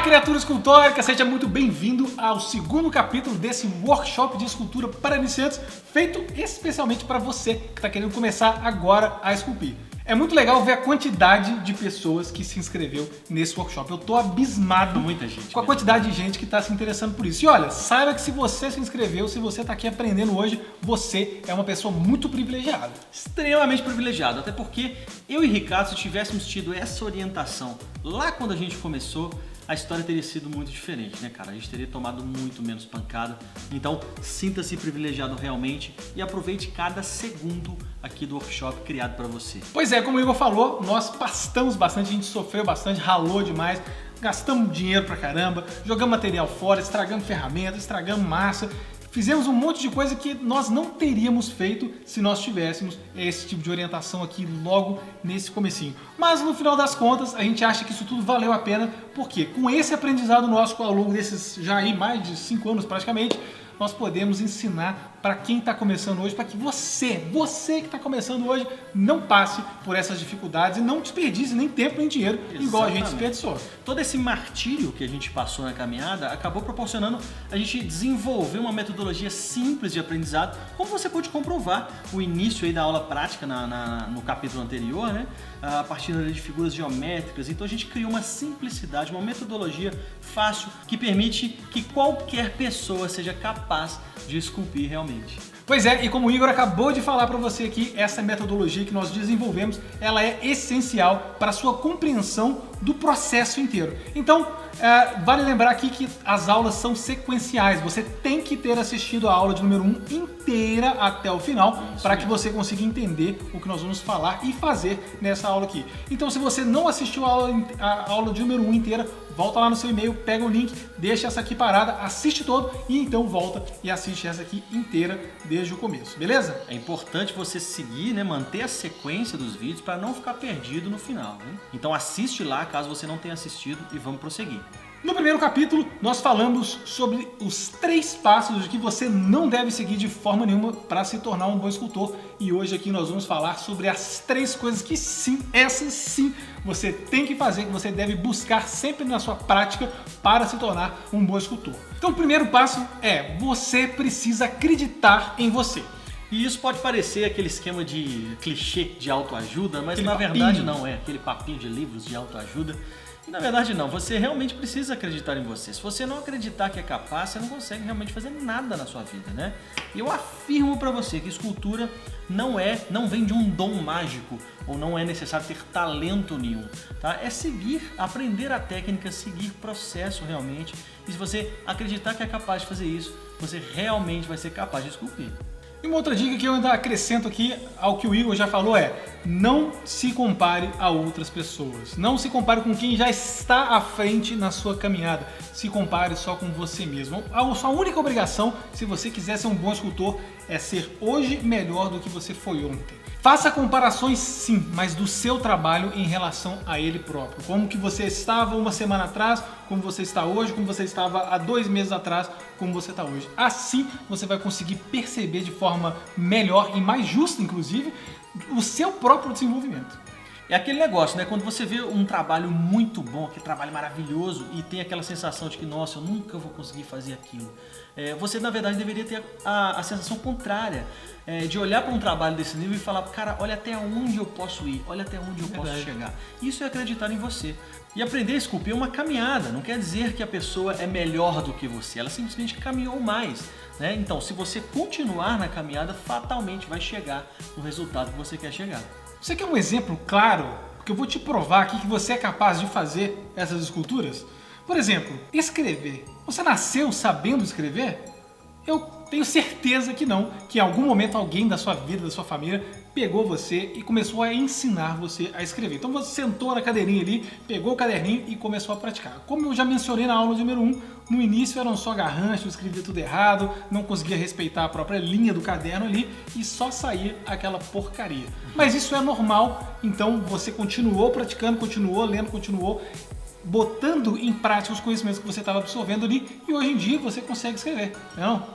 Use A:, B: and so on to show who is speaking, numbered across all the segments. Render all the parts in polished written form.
A: criatura escultórica, seja muito bem-vindo ao segundo capítulo desse workshop de escultura para iniciantes, feito especialmente para você que está querendo começar agora a esculpir. É muito legal ver a quantidade de pessoas que se inscreveu nesse workshop. Eu tô abismado com a quantidade de gente que está se interessando por isso. E olha, saiba que se você se inscreveu, se você está aqui aprendendo hoje, você é uma pessoa muito privilegiada.
B: Extremamente privilegiado, até porque eu e Ricardo, se tivéssemos tido essa orientação lá quando a gente começou, a história teria sido muito diferente, né, cara? A gente teria tomado muito menos pancada. Então, sinta-se privilegiado realmente e aproveite cada segundo aqui do workshop criado para você.
A: Pois é, como o Igor falou, nós pastamos bastante, a gente sofreu bastante, ralou demais, gastamos dinheiro pra caramba, jogamos material fora, estragamos ferramentas, estragamos massa. Fizemos um monte de coisa que nós não teríamos feito se nós tivéssemos esse tipo de orientação aqui logo nesse comecinho. Mas no final das contas, a gente acha que isso tudo valeu a pena, porque com esse aprendizado nosso ao longo desses já aí mais de 5 anos praticamente, nós podemos ensinar para quem está começando hoje, para que você que está começando hoje, não passe por essas dificuldades e não desperdice nem tempo nem dinheiro, igual a gente desperdiçou.
B: Todo esse martírio que a gente passou na caminhada acabou proporcionando a gente desenvolver uma metodologia simples de aprendizado, como você pode comprovar o início aí da aula prática no capítulo anterior, né? A partir de figuras geométricas. Então a gente criou uma simplicidade, uma metodologia fácil que permite que qualquer pessoa seja capaz de esculpir realmente.
A: Pois é, e como o Igor acabou de falar para você aqui, essa metodologia que nós desenvolvemos, ela é essencial para a sua compreensão do processo inteiro. Então, vale lembrar aqui que as aulas são sequenciais. Você tem que ter assistido a aula de número 1 inteira até o final para que você consiga entender o que nós vamos falar e fazer nessa aula aqui. Então, se você não assistiu a aula de número 1 inteira, volta lá no seu e-mail, pega o link, deixa essa aqui parada, assiste todo e então volta e assiste essa aqui inteira desde o começo, beleza?
B: É importante você seguir, né, manter a sequência dos vídeos para não ficar perdido no final, né? Então assiste lá caso você não tenha assistido e vamos prosseguir.
A: No primeiro capítulo, nós falamos sobre os 3 passos de que você não deve seguir de forma nenhuma para se tornar um bom escultor. E hoje aqui nós vamos falar sobre as 3 coisas que sim, essas sim, você tem que fazer, que você deve buscar sempre na sua prática para se tornar um bom escultor. Então o primeiro passo é, você precisa acreditar em você.
B: E isso pode parecer aquele esquema de clichê de autoajuda, mas
A: Aquele
B: na
A: papinho.
B: verdade não é, aquele papinho de livros de autoajuda. E na verdade não, você realmente precisa acreditar em você. Se você não acreditar que é capaz, você não consegue realmente fazer nada na sua vida, né? E eu afirmo pra você que escultura não vem de um dom mágico, ou não é necessário ter talento nenhum, tá? É seguir, aprender a técnica, seguir processo realmente. E se você acreditar que é capaz de fazer isso, você realmente vai ser capaz de esculpir.
A: E uma outra dica que eu ainda acrescento aqui ao que o Igor já falou é: não se compare a outras pessoas. Não se compare com quem já está à frente na sua caminhada. Se compare só com você mesmo. A sua única obrigação, se você quiser ser um bom escultor, é ser hoje melhor do que você foi ontem. Faça comparações sim, mas do seu trabalho em relação a ele próprio. Como que você estava uma semana atrás, como você está hoje, como você estava há 2 meses atrás, como você está hoje. Assim você vai conseguir perceber de forma melhor e mais justa, inclusive, o seu próprio desenvolvimento.
B: É aquele negócio, né? Quando você vê um trabalho muito bom, aquele trabalho maravilhoso e tem aquela sensação de que, nossa, eu nunca vou conseguir fazer aquilo. Você, na verdade, deveria ter a sensação contrária, de olhar para um trabalho desse nível e falar, cara, olha até onde eu posso ir, olha até onde eu posso chegar. Isso é acreditar em você. E aprender a esculpir é uma caminhada, não quer dizer que a pessoa é melhor do que você, ela simplesmente caminhou mais, né? Então, se você continuar na caminhada, fatalmente vai chegar no resultado que você quer chegar.
A: Você quer um exemplo claro? Porque eu vou te provar aqui que você é capaz de fazer essas esculturas. Por exemplo, escrever. Você nasceu sabendo escrever? Eu tenho certeza que não, que em algum momento alguém da sua vida, da sua família, pegou você e começou a ensinar você a escrever. Então você sentou na cadeirinha ali, pegou o caderninho e começou a praticar. Como eu já mencionei na aula número 1, no início eram só garranchos, escrevia tudo errado, não conseguia respeitar a própria linha do caderno ali e só saía aquela porcaria. Mas isso é normal, então você continuou praticando, continuou lendo, continuou botando em prática os conhecimentos que você estava absorvendo ali e hoje em dia você consegue escrever, não?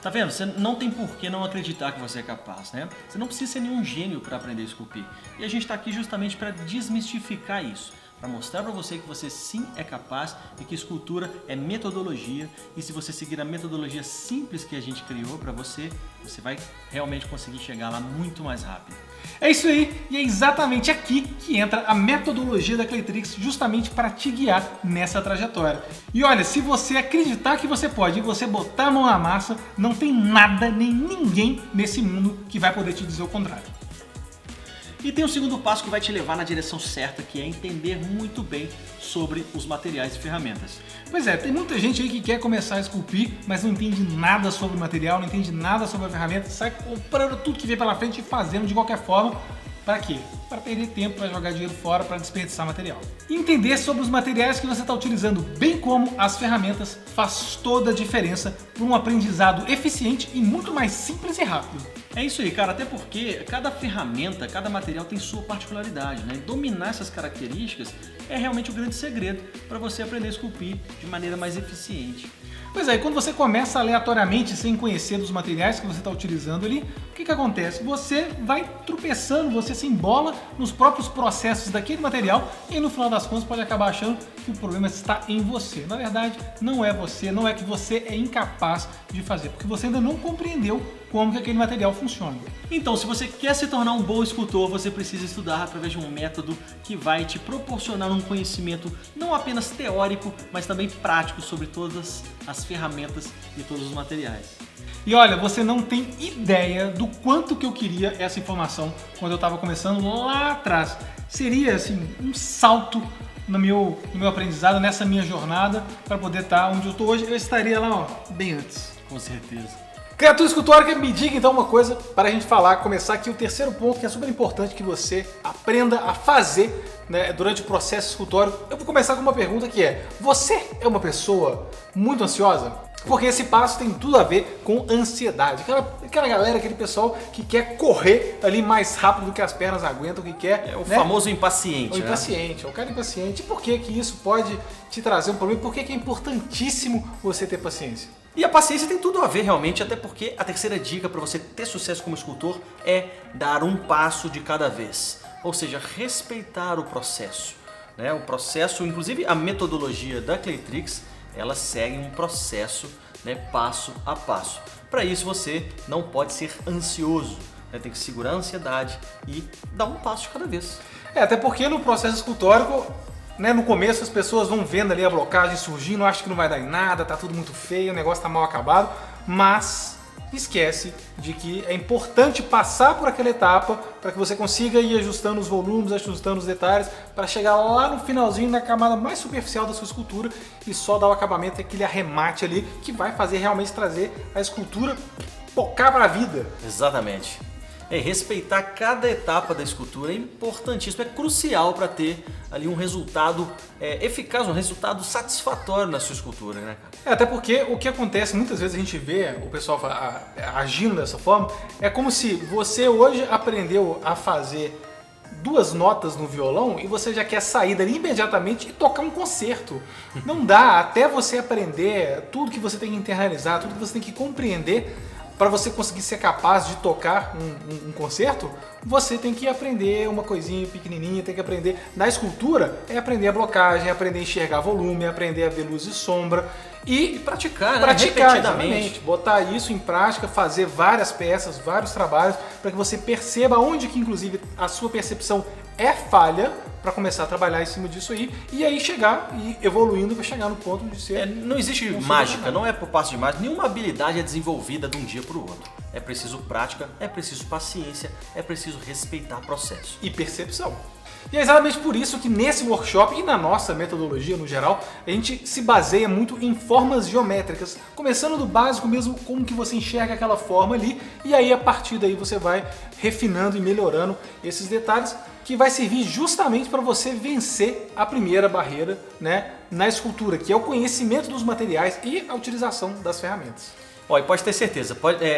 B: Tá vendo? Você não tem por que não acreditar que você é capaz, né? Você não precisa ser nenhum gênio para aprender a esculpir. E a gente está aqui justamente para desmistificar isso. para mostrar para você que você sim é capaz e que escultura é metodologia, e se você seguir a metodologia simples que a gente criou para você, você vai realmente conseguir chegar lá muito mais rápido.
A: É isso aí, e é exatamente aqui que entra a metodologia da Claytrix, justamente para te guiar nessa trajetória. E olha, se você acreditar que você pode e você botar a mão na massa, não tem nada nem ninguém nesse mundo que vai poder te dizer o contrário.
B: E tem um segundo passo que vai te levar na direção certa, que é entender muito bem sobre os materiais e ferramentas.
A: Pois é, tem muita gente aí que quer começar a esculpir, mas não entende nada sobre o material, não entende nada sobre a ferramenta, sai comprando tudo que vem pela frente e fazendo de qualquer forma. Para quê? Para perder tempo, para jogar dinheiro fora, para desperdiçar material. Entender sobre os materiais que você está utilizando, bem como as ferramentas, faz toda a diferença para um aprendizado eficiente e muito mais simples e rápido.
B: É isso aí, cara, até porque cada ferramenta, cada material tem sua particularidade, né? E dominar essas características é realmente o grande segredo para você aprender a esculpir de maneira mais eficiente.
A: Pois é, e quando você começa aleatoriamente, sem conhecer dos materiais que você está utilizando ali, o que acontece? Você vai tropeçando, você se embola nos próprios processos daquele material e no final das contas pode acabar achando que o problema está em você. Na verdade, não é você, não é que você é incapaz de fazer, porque você ainda não compreendeu como que aquele material funciona.
B: Então, se você quer se tornar um bom escultor, você precisa estudar através de um método que vai te proporcionar um conhecimento não apenas teórico, mas também prático sobre todas as ferramentas e todos os materiais.
A: E olha, você não tem ideia do quanto que eu queria essa informação quando eu estava começando lá atrás. Seria assim um salto no meu aprendizado, nessa minha jornada, para poder estar onde eu estou hoje. Eu estaria lá, ó, bem antes.
B: Com certeza.
A: Criatura escultórica, me diga então uma coisa para a gente falar, começar aqui o terceiro ponto que é super importante que você aprenda a fazer, né, durante o processo escultórico. Eu vou começar com uma pergunta que é: você é uma pessoa muito ansiosa? Porque esse passo tem tudo a ver com ansiedade. Aquela galera, aquele pessoal que quer correr ali mais rápido do que as pernas aguentam, que quer...
B: É o famoso impaciente,
A: o impaciente, o cara impaciente. E por que que isso pode te trazer um problema? Por que que é importantíssimo você ter paciência?
B: E a paciência tem tudo a ver realmente, até porque a terceira dica para você ter sucesso como escultor é dar um passo de cada vez. Ou seja, respeitar o processo. Né? O processo, inclusive a metodologia da Claytrix, ela segue um processo, né, passo a passo. Para isso você não pode ser ansioso, né? Tem que segurar a ansiedade e dar um passo de cada vez.
A: Até porque no processo escultórico, né, no começo as pessoas vão vendo ali a blocagem surgindo, acham que não vai dar em nada, tá tudo muito feio, o negócio tá mal acabado, mas esquece de que é importante passar por aquela etapa para que você consiga ir ajustando os volumes, ajustando os detalhes, para chegar lá no finalzinho, na camada mais superficial da sua escultura e só dar o acabamento, aquele arremate ali que vai fazer realmente trazer a escultura focar para a vida.
B: Exatamente. Respeitar cada etapa da escultura é importantíssimo, é crucial para ter ali um resultado eficaz, um resultado satisfatório na sua escultura, né, cara?
A: Até porque o que acontece, muitas vezes a gente vê o pessoal agindo dessa forma, é como se você hoje aprendeu a fazer 2 notas no violão e você já quer sair dali imediatamente e tocar um concerto. Não dá, até você aprender tudo que você tem que internalizar, tudo que você tem que compreender, para você conseguir ser capaz de tocar um concerto, você tem que aprender uma coisinha pequenininha, tem que aprender. Na escultura, é aprender a blocagem, aprender a enxergar volume, aprender a ver luz e sombra. E
B: praticar, né?
A: Praticar,
B: repetidamente.
A: exatamente. Botar isso em prática, fazer várias peças, vários trabalhos, para que você perceba onde que, inclusive, a sua percepção é falha, para começar a trabalhar em cima disso aí, e aí chegar e evoluindo para chegar no ponto de ser...
B: Não existe mágica, não é por passo de mágica, nenhuma habilidade é desenvolvida de um dia para o outro. É preciso prática, é preciso paciência, é preciso respeitar o processo.
A: E percepção. E é exatamente por isso que nesse workshop e na nossa metodologia no geral, a gente se baseia muito em formas geométricas, começando do básico mesmo, como que você enxerga aquela forma ali, e aí a partir daí você vai refinando e melhorando esses detalhes, que vai servir justamente para você vencer a primeira barreira, né, na escultura, que é o conhecimento dos materiais e a utilização das ferramentas.
B: E pode ter certeza,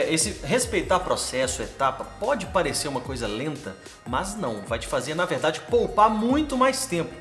B: esse respeitar processo, etapa, pode parecer uma coisa lenta, mas não, vai te fazer, na verdade, poupar muito mais tempo.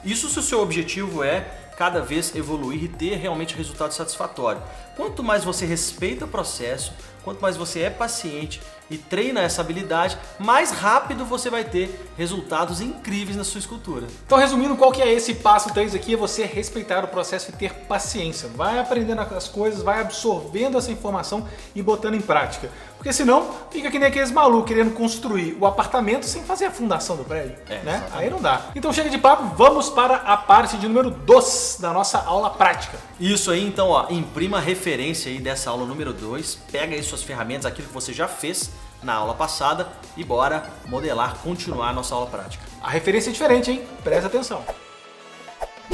B: Isso se o seu objetivo é cada vez evoluir e ter realmente resultado satisfatório. Quanto mais você respeita o processo, quanto mais você é paciente e treina essa habilidade, mais rápido você vai ter resultados incríveis na sua escultura.
A: Então, resumindo, qual que é esse passo 3 aqui? É você respeitar o processo e ter paciência. Vai aprendendo as coisas, vai absorvendo essa informação e botando em prática. Porque senão fica que nem aqueles malucos querendo construir o apartamento sem fazer a fundação do prédio, né? Aí não dá. Então chega de papo, vamos para a parte de número 2 da nossa aula prática.
B: Isso aí, então, ó, imprima a referência aí dessa aula número 2, pega aí suas ferramentas, aquilo que você já fez na aula passada e bora modelar, continuar a nossa aula prática.
A: A referência é diferente, hein? Presta atenção.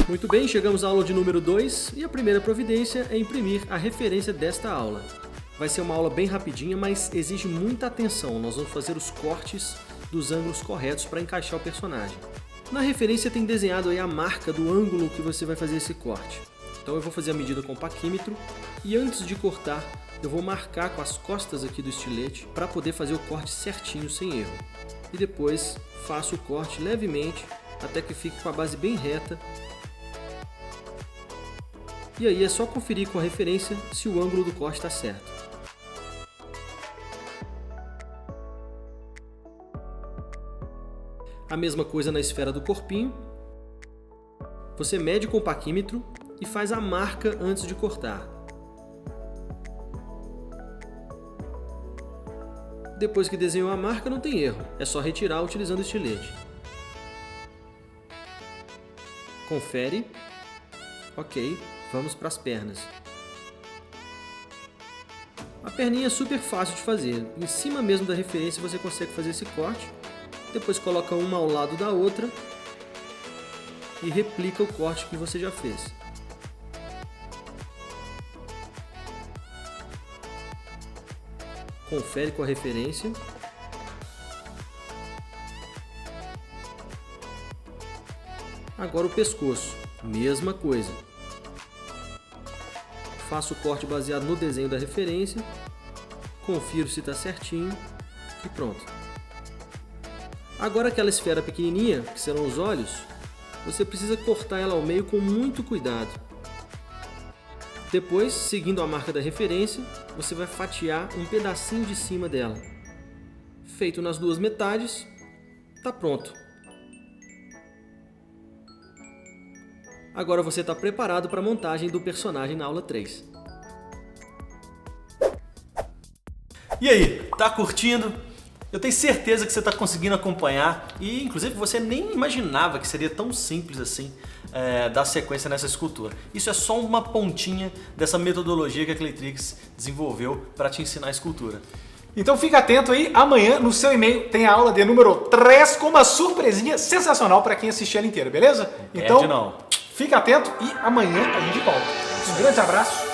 C: Muito bem, chegamos à aula de número 2 e a primeira providência é imprimir a referência desta aula. Vai ser uma aula bem rapidinha, mas exige muita atenção. Nós vamos fazer os cortes dos ângulos corretos para encaixar o personagem. Na referência tem desenhado aí a marca do ângulo que você vai fazer esse corte. Então eu vou fazer a medida com o paquímetro e antes de cortar eu vou marcar com as costas aqui do estilete para poder fazer o corte certinho, sem erro. E depois faço o corte levemente até que fique com a base bem reta. E aí é só conferir com a referência se o ângulo do corte está certo. A mesma coisa na esfera do corpinho. Você mede com o paquímetro e faz a marca antes de cortar. Depois que desenhou a marca, não tem erro. É só retirar utilizando o estilete. Confere. Ok, vamos para as pernas. A perninha é super fácil de fazer. Em cima mesmo da referência você consegue fazer esse corte. Depois coloca uma ao lado da outra e replica o corte que você já fez. Confere com a referência. Agora o pescoço, mesma coisa. Faço o corte baseado no desenho da referência, confiro se está certinho e pronto. Agora aquela esfera pequenininha, que serão os olhos, você precisa cortar ela ao meio com muito cuidado. Depois, seguindo a marca da referência, você vai fatiar um pedacinho de cima dela. Feito nas duas metades, tá pronto. Agora você está preparado para a montagem do personagem na aula 3.
B: E aí, tá curtindo? Eu tenho certeza que você está conseguindo acompanhar e, inclusive, você nem imaginava que seria tão simples assim dar sequência nessa escultura. Isso é só uma pontinha dessa metodologia que a Claytrix desenvolveu para te ensinar a escultura.
A: Então fica atento aí, amanhã no seu e-mail tem a aula de número 3 com uma surpresinha sensacional para quem assistir ela inteira, beleza? Então,
B: não.
A: Fica atento e amanhã a gente volta. Um grande abraço.